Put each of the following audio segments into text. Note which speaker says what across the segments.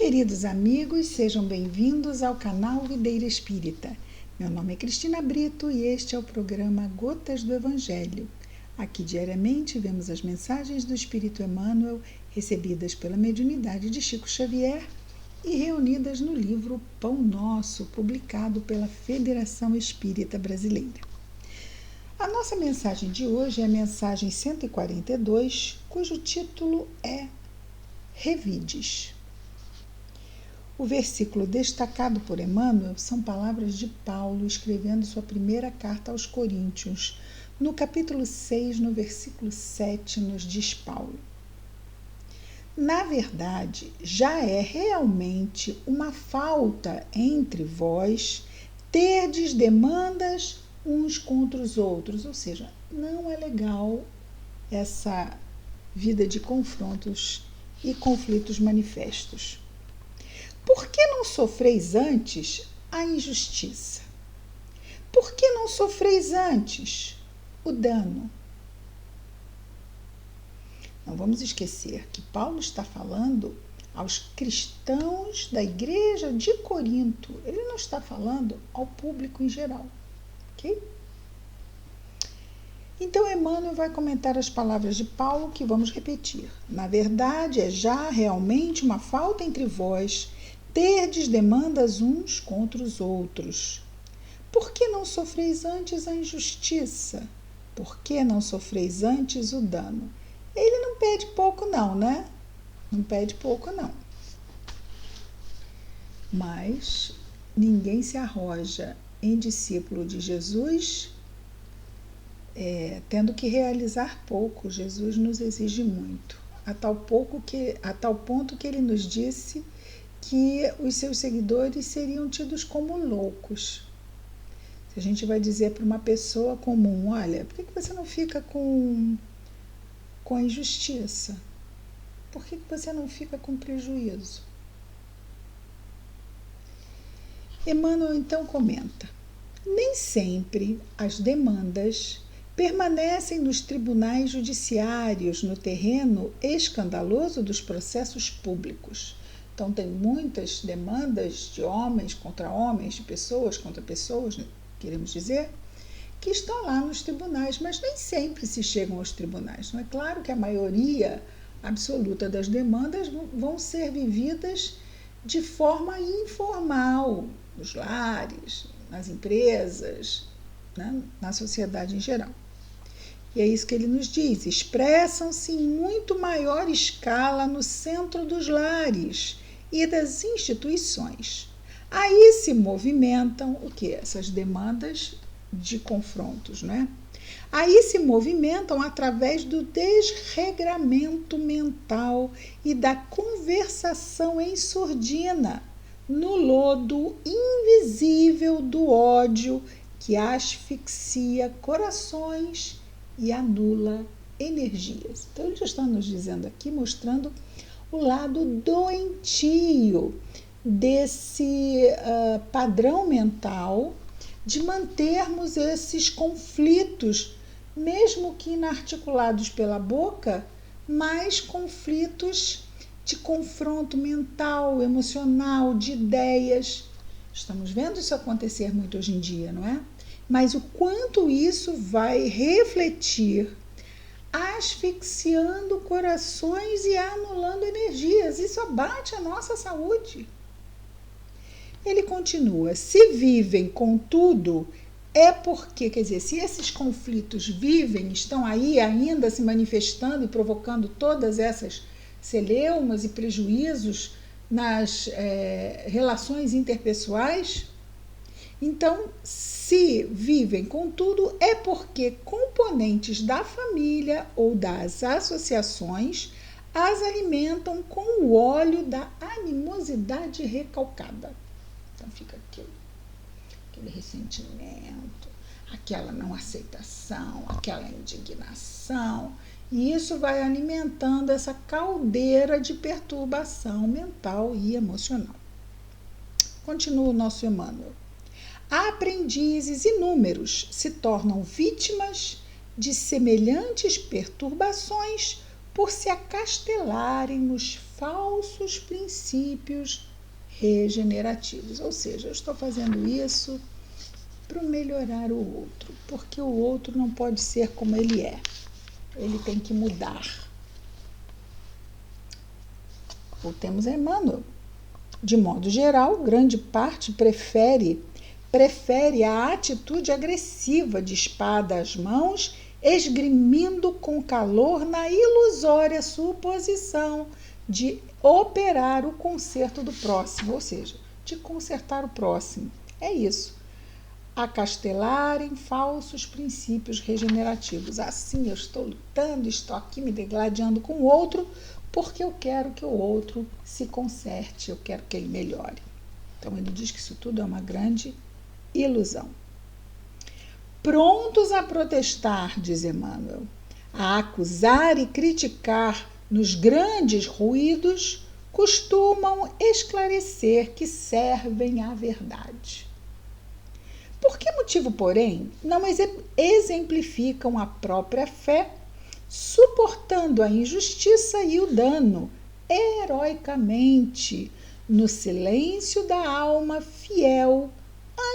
Speaker 1: Queridos amigos, sejam bem-vindos ao canal Videira Espírita. Meu nome é Cristina Brito e este é o programa Gotas do Evangelho. Aqui diariamente vemos as mensagens do Espírito Emmanuel recebidas pela mediunidade de Chico Xavier e reunidas no livro Pão Nosso, publicado pela Federação Espírita Brasileira. A nossa mensagem de hoje é a mensagem 142, cujo título é Revides. O versículo destacado por Emmanuel são palavras de Paulo escrevendo sua primeira carta aos Coríntios. No capítulo 6, no versículo 7, nos diz Paulo: na verdade, já é realmente uma falta entre vós terdes demandas uns contra os outros, ou seja, não é legal essa vida de confrontos e conflitos manifestos. Por que não sofreis antes a injustiça? Por que não sofreis antes o dano? Não vamos esquecer que Paulo está falando aos cristãos da igreja de Corinto. Ele não está falando ao público em geral, ok? Então, Emmanuel vai comentar as palavras de Paulo que vamos repetir. Na verdade, é já realmente uma falta entre vós terdes demandas uns contra os outros. Por que não sofreis antes a injustiça? Por que não sofreis antes o dano? Ele não pede pouco não, né? Não pede pouco não. Mas ninguém se arroja em discípulo de Jesus tendo que realizar pouco. Jesus nos exige muito, a tal ponto que ele nos disse que os seus seguidores seriam tidos como loucos. Se a gente vai dizer para uma pessoa comum, olha, por que você não fica com a injustiça? Por que você não fica com prejuízo? Emmanuel então comenta: nem sempre as demandas permanecem nos tribunais judiciários no terreno escandaloso dos processos públicos. Então, tem muitas demandas de homens contra homens, de pessoas contra pessoas, queremos dizer, que estão lá nos tribunais, mas nem sempre se chegam aos tribunais. Não é claro que a maioria absoluta das demandas vão ser vividas de forma informal, nos lares, nas empresas, né, na sociedade em geral. E é isso que ele nos diz: expressam-se em muito maior escala no centro dos lares e das instituições. Aí se movimentam o quê? Essas demandas de confrontos, né? Aí se movimentam através do desregramento mental e da conversação em surdina, no lodo invisível do ódio que asfixia corações e anula energias. Então, ele já está nos dizendo aqui, mostrando o lado doentio desse padrão mental de mantermos esses conflitos, mesmo que inarticulados pela boca, mas conflitos de confronto mental, emocional, de ideias. Estamos vendo isso acontecer muito hoje em dia, não é? Mas o quanto isso vai refletir, asfixiando corações e anulando energias. Isso abate a nossa saúde. Ele continua: se vivem, contudo, é porque, quer dizer, se esses conflitos estão aí ainda se manifestando e provocando todas essas celeumas e prejuízos nas relações interpessoais, então, se vivem, contudo, é porque componentes da família ou das associações as alimentam com o óleo da animosidade recalcada. Então fica aquele ressentimento, aquela não aceitação, aquela indignação, e isso vai alimentando essa caldeira de perturbação mental e emocional. Continua o nosso Emmanuel: aprendizes inúmeros se tornam vítimas de semelhantes perturbações por se acastelarem nos falsos princípios regenerativos. Ou seja, eu estou fazendo isso para melhorar o outro, porque o outro não pode ser como ele é. Ele tem que mudar. Voltemos a Emmanuel. De modo geral, grande parte prefere a atitude agressiva de espada às mãos, esgrimindo com calor na ilusória suposição de operar o conserto do próximo, ou seja, de consertar o próximo. É isso. Acastelarem falsos princípios regenerativos. Assim, eu estou lutando, estou aqui me degladiando com o outro, porque eu quero que o outro se conserte, eu quero que ele melhore. Então, ele diz que isso tudo é uma grande ilusão. Prontos a protestar, diz Emmanuel, a acusar e criticar nos grandes ruídos, costumam esclarecer que servem à verdade. Por que motivo, porém, não exemplificam a própria fé, suportando a injustiça e o dano heroicamente, no silêncio da alma fiel,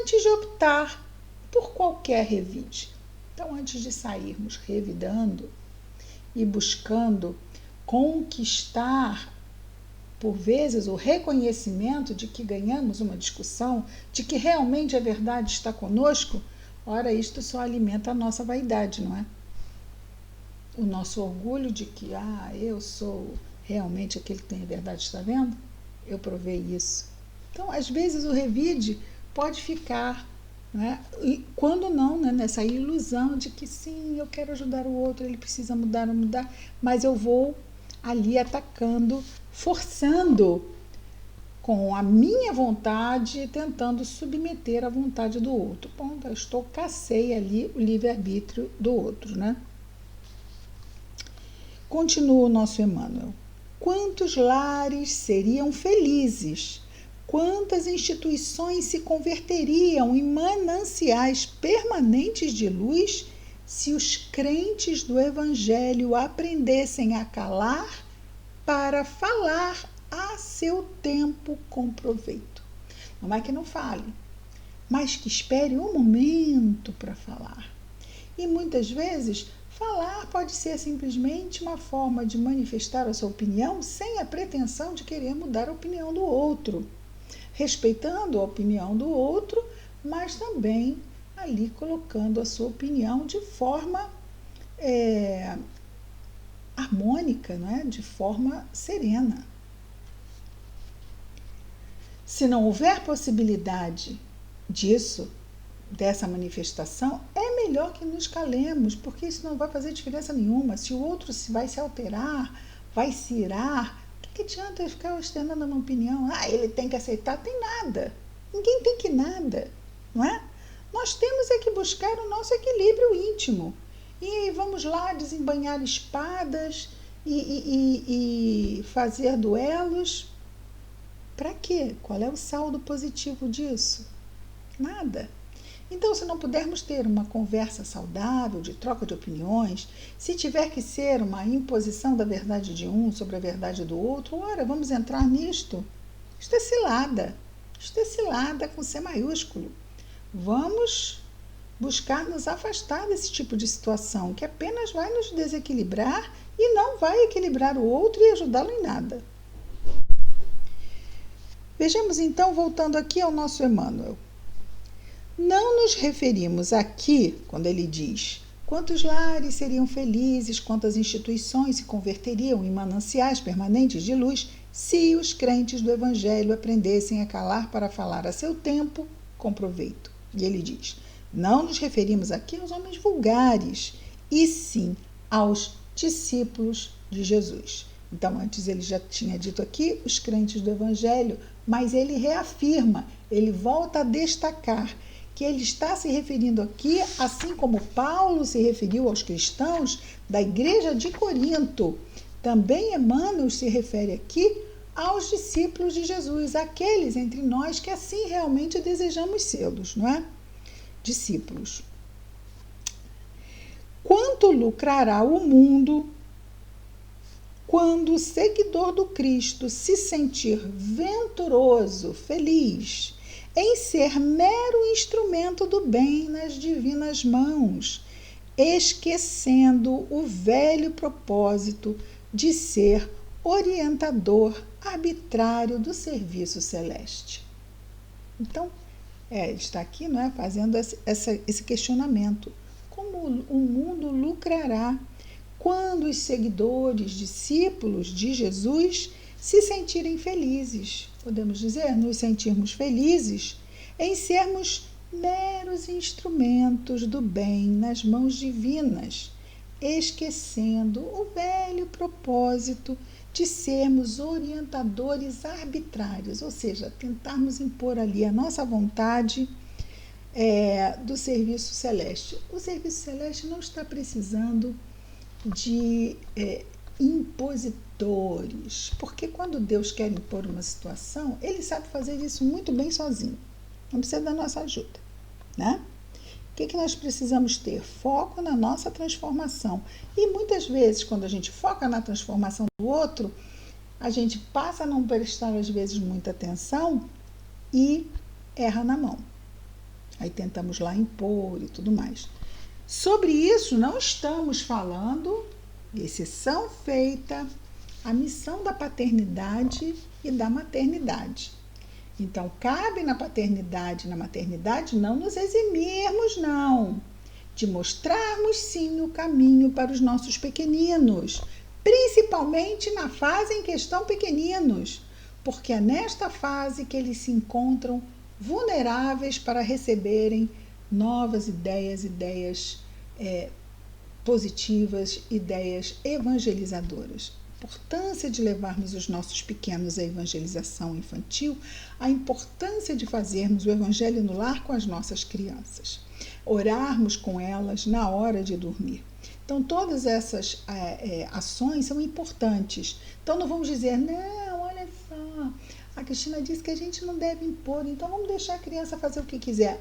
Speaker 1: antes de optar por qualquer revide? Então, antes de sairmos revidando e buscando conquistar, por vezes, o reconhecimento de que ganhamos uma discussão, de que realmente a verdade está conosco, ora, isto só alimenta a nossa vaidade, não é? O nosso orgulho de que, eu sou realmente aquele que tem a verdade, está vendo? Eu provei isso. Então, às vezes, o revide pode ficar, né? E quando não, né? Nessa ilusão de que sim, eu quero ajudar o outro, ele precisa mudar, mas eu vou ali atacando, forçando com a minha vontade, tentando submeter a vontade do outro. Bom, eu cacei ali o livre-arbítrio do outro, né? Continua o nosso Emmanuel. Quantos lares seriam felizes? Quantas instituições se converteriam em mananciais permanentes de luz se os crentes do Evangelho aprendessem a calar para falar a seu tempo com proveito? Não é que não fale, mas que espere um momento para falar. E muitas vezes, falar pode ser simplesmente uma forma de manifestar a sua opinião sem a pretensão de querer mudar a opinião do outro, respeitando a opinião do outro, mas também ali colocando a sua opinião de forma harmônica, né? De forma serena. Se não houver possibilidade dessa manifestação, é melhor que nos calemos, porque isso não vai fazer diferença nenhuma. Se o outro vai se alterar, vai se irar, o que adianta eu ficar externando uma opinião? Ele tem que aceitar, tem nada. Ninguém tem que nada, não é? Nós temos que buscar o nosso equilíbrio íntimo. E vamos lá desembainhar espadas e fazer duelos. Para quê? Qual é o saldo positivo disso? Nada. Então, se não pudermos ter uma conversa saudável, de troca de opiniões, se tiver que ser uma imposição da verdade de um sobre a verdade do outro, ora, vamos entrar nisto. Isto é cilada. Isto é cilada com C maiúsculo. Vamos buscar nos afastar desse tipo de situação, que apenas vai nos desequilibrar e não vai equilibrar o outro e ajudá-lo em nada. Vejamos então, voltando aqui ao nosso Emmanuel. Não nos referimos aqui, quando ele diz quantos lares seriam felizes, quantas instituições se converteriam em mananciais permanentes de luz, se os crentes do Evangelho aprendessem a calar para falar a seu tempo com proveito. E ele diz, não nos referimos aqui aos homens vulgares, e sim aos discípulos de Jesus. Então, antes ele já tinha dito aqui os crentes do Evangelho, mas ele reafirma, ele volta a destacar que ele está se referindo aqui, assim como Paulo se referiu aos cristãos da igreja de Corinto. Também Emmanuel se refere aqui aos discípulos de Jesus, aqueles entre nós que assim realmente desejamos sê-los, não é? Discípulos. Quanto lucrará o mundo Quando o seguidor do Cristo se sentir venturoso, feliz, em ser mero instrumento do bem nas divinas mãos, esquecendo o velho propósito de ser orientador arbitrário do serviço celeste. Então, ele está aqui, não é, fazendo esse questionamento. Como o mundo lucrará quando os seguidores, discípulos de Jesus, se sentirem felizes? Podemos dizer, nos sentirmos felizes em sermos meros instrumentos do bem nas mãos divinas, esquecendo o velho propósito de sermos orientadores arbitrários, ou seja, tentarmos impor ali a nossa vontade do serviço celeste. O serviço celeste não está precisando de impositores, porque quando Deus quer impor uma situação, Ele sabe fazer isso muito bem sozinho, não precisa da nossa ajuda, né? O que nós precisamos ter? Foco na nossa transformação. E muitas vezes, quando a gente foca na transformação do outro, a gente passa a não prestar, às vezes, muita atenção e erra na mão. Aí tentamos lá impor e tudo mais. Sobre isso, não estamos falando, exceção feita, a missão da paternidade e da maternidade. Então, cabe na paternidade e na maternidade não nos eximirmos, não, de mostrarmos, sim, o caminho para os nossos pequeninos, principalmente na fase em que estão pequeninos, porque é nesta fase que eles se encontram vulneráveis para receberem novas ideias positivas, ideias evangelizadoras. A importância de levarmos os nossos pequenos à evangelização infantil, a importância de fazermos o evangelho no lar com as nossas crianças, orarmos com elas na hora de dormir. Então, todas essas ações são importantes. Então, não vamos dizer, não, olha só, a Cristina disse que a gente não deve impor, então vamos deixar a criança fazer o que quiser.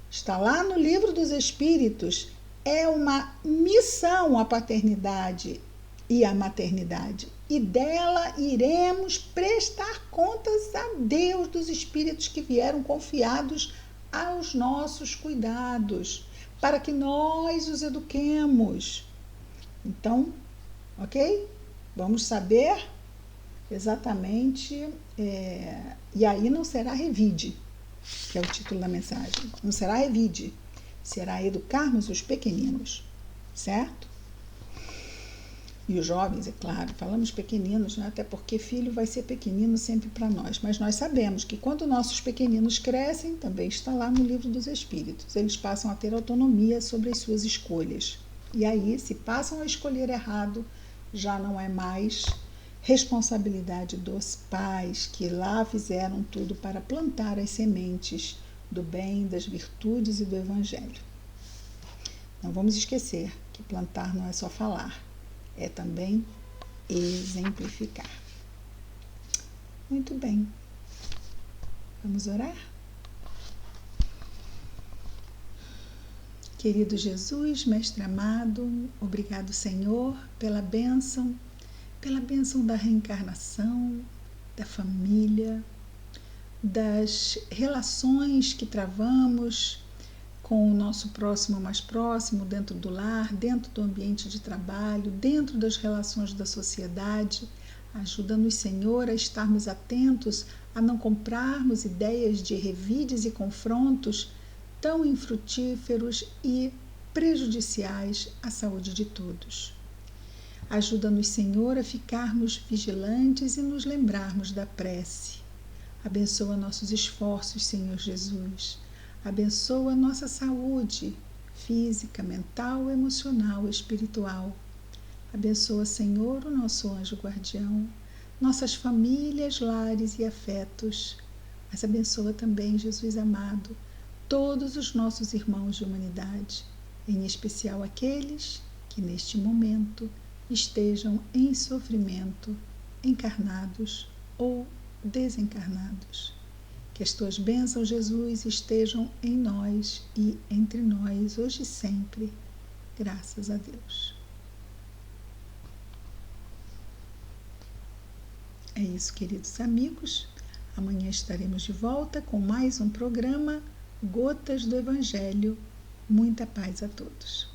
Speaker 1: Está lá no Livro dos Espíritos, é uma missão a paternidade e a maternidade. E dela iremos prestar contas a Deus dos espíritos que vieram confiados aos nossos cuidados, para que nós os eduquemos. Então, ok? Vamos saber exatamente, e aí não será revide, que é o título da mensagem. Não será revide, será educarmos os pequeninos, certo? E os jovens, é claro, falamos pequeninos, né? Até porque filho vai ser pequenino sempre para nós, mas nós sabemos que quando nossos pequeninos crescem, também está lá no Livro dos Espíritos, eles passam a ter autonomia sobre as suas escolhas. E aí, se passam a escolher errado, já não é mais responsabilidade dos pais que lá fizeram tudo para plantar as sementes do bem, das virtudes e do evangelho. Não vamos esquecer que plantar não é só falar, é também exemplificar. Muito bem. Vamos orar? Querido Jesus, Mestre amado, obrigado, Senhor, pela bênção da reencarnação, da família, das relações que travamos com o nosso próximo mais próximo, dentro do lar, dentro do ambiente de trabalho, dentro das relações da sociedade. Ajuda-nos, Senhor, a estarmos atentos a não comprarmos ideias de revides e confrontos tão infrutíferos e prejudiciais à saúde de todos. Ajuda-nos, Senhor, a ficarmos vigilantes e nos lembrarmos da prece. Abençoa nossos esforços, Senhor Jesus. Abençoa nossa saúde física, mental, emocional, espiritual. Abençoa, Senhor, o nosso anjo guardião, nossas famílias, lares e afetos. Mas abençoa também, Jesus amado, todos os nossos irmãos de humanidade, em especial aqueles que neste momento estejam em sofrimento, encarnados ou desencarnados. Que as tuas bênçãos, Jesus, estejam em nós e entre nós, hoje e sempre. Graças a Deus. É isso, queridos amigos. Amanhã estaremos de volta com mais um programa Gotas do Evangelho. Muita paz a todos.